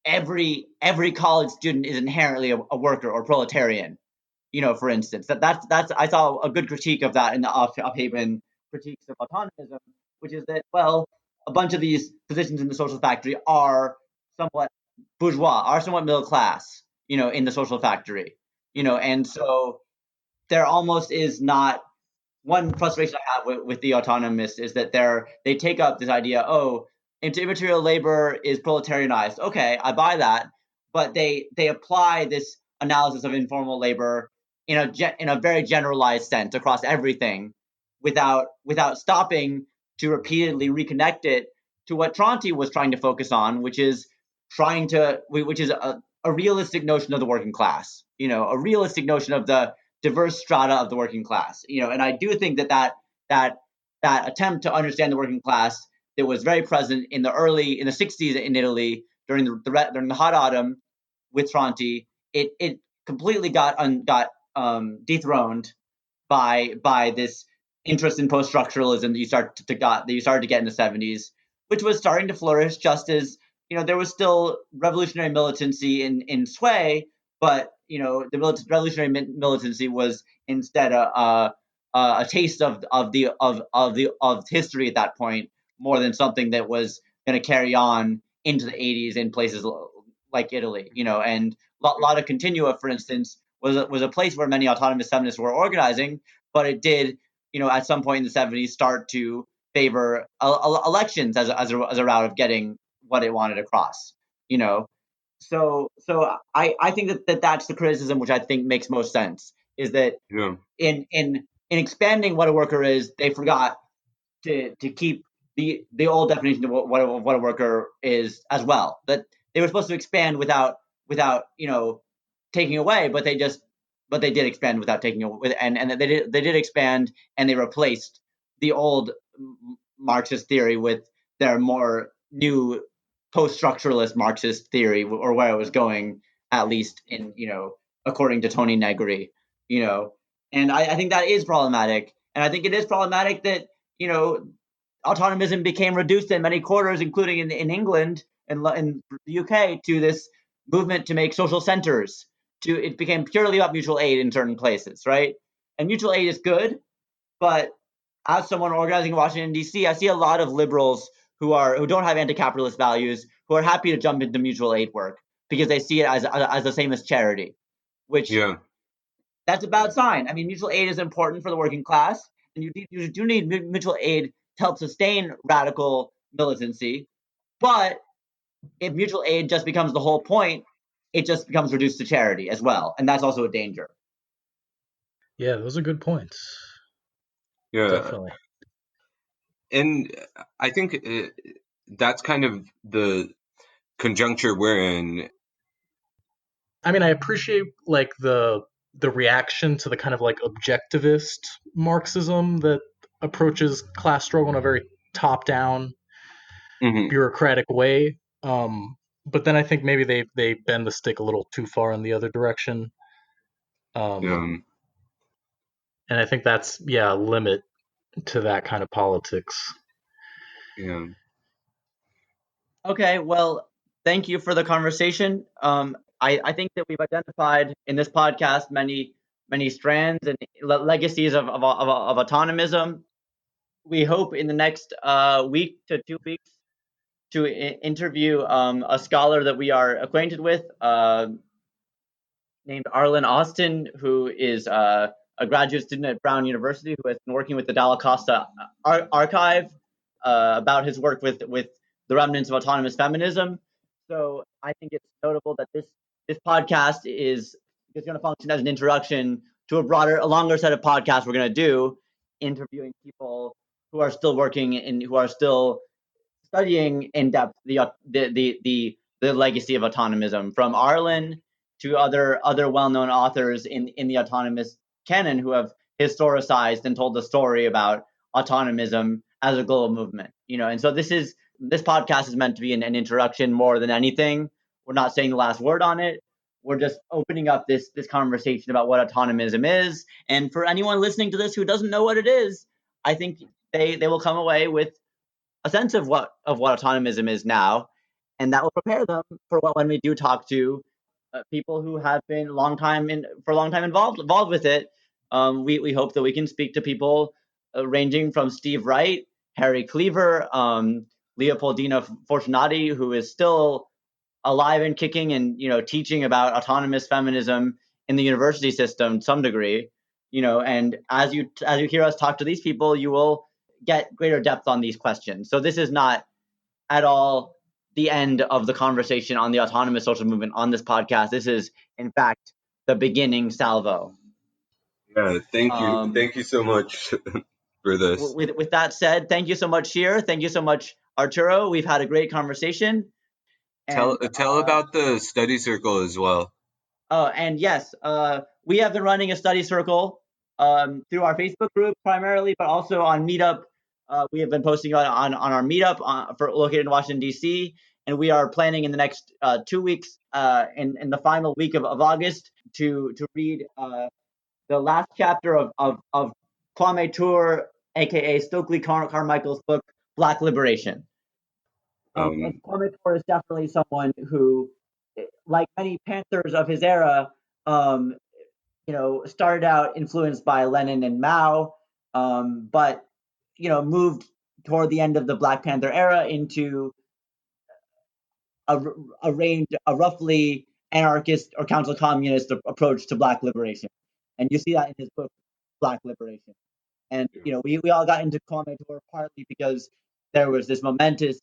[SPEAKER 1] every college student is inherently a worker or proletarian. For instance, that's I saw a good critique of that in the Uphaven critiques of autonomism, which is that, well, a bunch of these positions in the social factory are somewhat bourgeois, are somewhat middle class, in the social factory, and so there almost is not. One frustration I have with the autonomists is that they take up this idea, immaterial labor is proletarianized. Okay, I buy that, but they apply this analysis of informal labor in a very generalized sense across everything, without stopping to repeatedly reconnect it to what Tronti was trying to focus on, which is a realistic notion of the working class, a realistic notion of the diverse strata of the working class, and I do think that attempt to understand the working class that was very present in the 60s in Italy during the Hot Autumn with Tronti, it completely got dethroned by this interest in post-structuralism that you started to get in the 70s, which was starting to flourish just as there was still revolutionary militancy in sway, but the revolutionary militancy was instead a taste of history at that point, more than something that was going to carry on into the 80s in places like Italy, and a lot of Continua, for instance, was a place where many autonomous feminists were organizing, but it did, at some point in the 70s start to favor elections as a route of getting what it wanted across, So I think that's the criticism which I think makes most sense, is that in expanding what a worker is, they forgot to keep the old definition of what a worker is as well. That they were supposed to expand without taking away, but they did expand without taking away, and they did expand, and they replaced the old Marxist theory with their more new post-structuralist Marxist theory, or where it was going, at least in according to Tony Negri, and I think that is problematic, and I think it is problematic that autonomism became reduced in many quarters, including in England and in the UK, to this movement to make social centers. It became purely about mutual aid in certain places, right? And mutual aid is good, but as someone organizing in Washington D.C., I see a lot of liberals who don't have anti-capitalist values, who are happy to jump into mutual aid work because they see it as the same as charity, which that's a bad sign. I mean, mutual aid is important for the working class, and you do need mutual aid to help sustain radical militancy. But if mutual aid just becomes the whole point, it just becomes reduced to charity as well, and that's also a danger.
[SPEAKER 3] Yeah, those are good points.
[SPEAKER 2] Yeah,
[SPEAKER 3] definitely.
[SPEAKER 2] And I think that's kind of the conjuncture we're in.
[SPEAKER 3] I mean, I appreciate like the reaction to the kind of like objectivist Marxism that approaches class struggle in a very top-down, bureaucratic way. But then I think maybe they bend the stick a little too far in the other direction. And I think that's a limit to that kind of politics.
[SPEAKER 2] Yeah.
[SPEAKER 1] Okay, well, thank you for the conversation. I think that we've identified in this podcast many strands and legacies of autonomism. We hope in the next week to 2 weeks to interview a scholar that we are acquainted with, named Arlen Austin, who is a graduate student at Brown University, who has been working with the Dalla Costa archive about his work with the remnants of autonomous feminism. So I think it's notable that this podcast is going to function as an introduction to a longer set of podcasts we're going to do, interviewing people who are still working and who are still studying in depth the legacy of autonomism. From Arlen, to other well-known authors in the autonomous canon who have historicized and told the story about autonomism as a global movement. And so this podcast is meant to be an introduction more than anything. We're not saying the last word on it. We're just opening up this conversation about what autonomism is. And for anyone listening to this who doesn't know what it is, I think they will come away with a sense of what autonomism is now, and that will prepare them for when we do talk to people who have been for a long time involved with it. We hope that we can speak to people ranging from Steve Wright, Harry Cleaver, Leopoldina Fortunati, who is still alive and kicking and teaching about autonomous feminism in the university system to some degree. And as you hear us talk to these people, you will get greater depth on these questions. So this is not at all the end of the conversation on the autonomous social movement on this podcast. This is, in fact, the beginning salvo.
[SPEAKER 2] Yeah, thank you. Thank you so much for this.
[SPEAKER 1] With that said, thank you so much, Sher. Thank you so much, Arturo. We've had a great conversation.
[SPEAKER 2] And, tell about the study circle as well.
[SPEAKER 1] Oh, and yes, we have been running a study circle through our Facebook group primarily, but also on Meetup. We have been posting on our Meetup located in Washington, D.C., and we are planning in the next 2 weeks, in the final week of August, to read the last chapter of Kwame Ture, a.k.a. Stokely Carmichael's book, Black Liberation. And Kwame Ture is definitely someone who, like many Panthers of his era, started out influenced by Lenin and Mao, but moved toward the end of the Black Panther era into a roughly anarchist or council communist approach to Black liberation, and you see that in his book, Black Liberation. And we all got into Kwame Ture partly because there was this momentous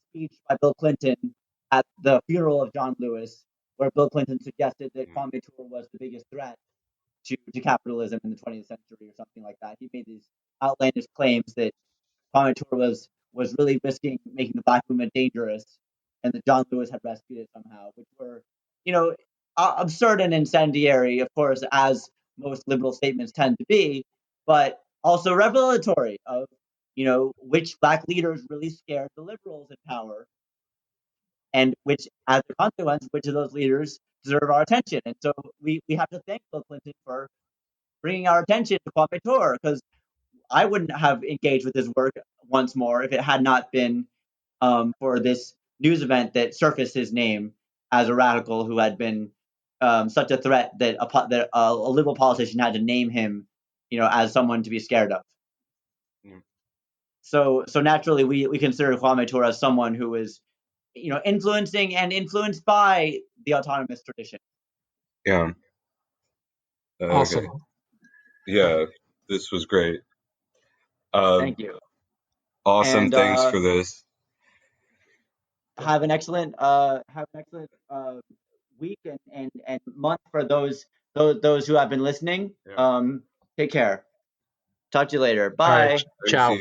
[SPEAKER 1] speech by Bill Clinton at the funeral of John Lewis, where Bill Clinton suggested that Kwame Ture was the biggest threat to capitalism in the 20th century or something like that. He made these outlandish claims that Kwame Ture was really risking making the Black movement dangerous, and that John Lewis had rescued it somehow, which were, absurd and incendiary, of course, as most liberal statements tend to be, but also revelatory of, which Black leaders really scared the liberals in power, and which, as a consequence, which of those leaders deserve our attention. And so we have to thank Bill Clinton for bringing our attention to Kwame Ture, because I wouldn't have engaged with his work once more if it had not been for this news event that surfaced his name as a radical who had been such a threat that a liberal politician had to name him, as someone to be scared of. Mm. So naturally, we consider Kwame Ture as someone who is, influencing and influenced by the autonomous tradition.
[SPEAKER 2] Yeah.
[SPEAKER 3] Awesome.
[SPEAKER 2] Okay. Yeah, this was great.
[SPEAKER 1] Thank you.
[SPEAKER 2] Awesome. And, thanks for this.
[SPEAKER 1] Have an excellent week and month for those who have been listening. Yeah. Take care. Talk to you later. Bye.
[SPEAKER 3] Right. Ciao.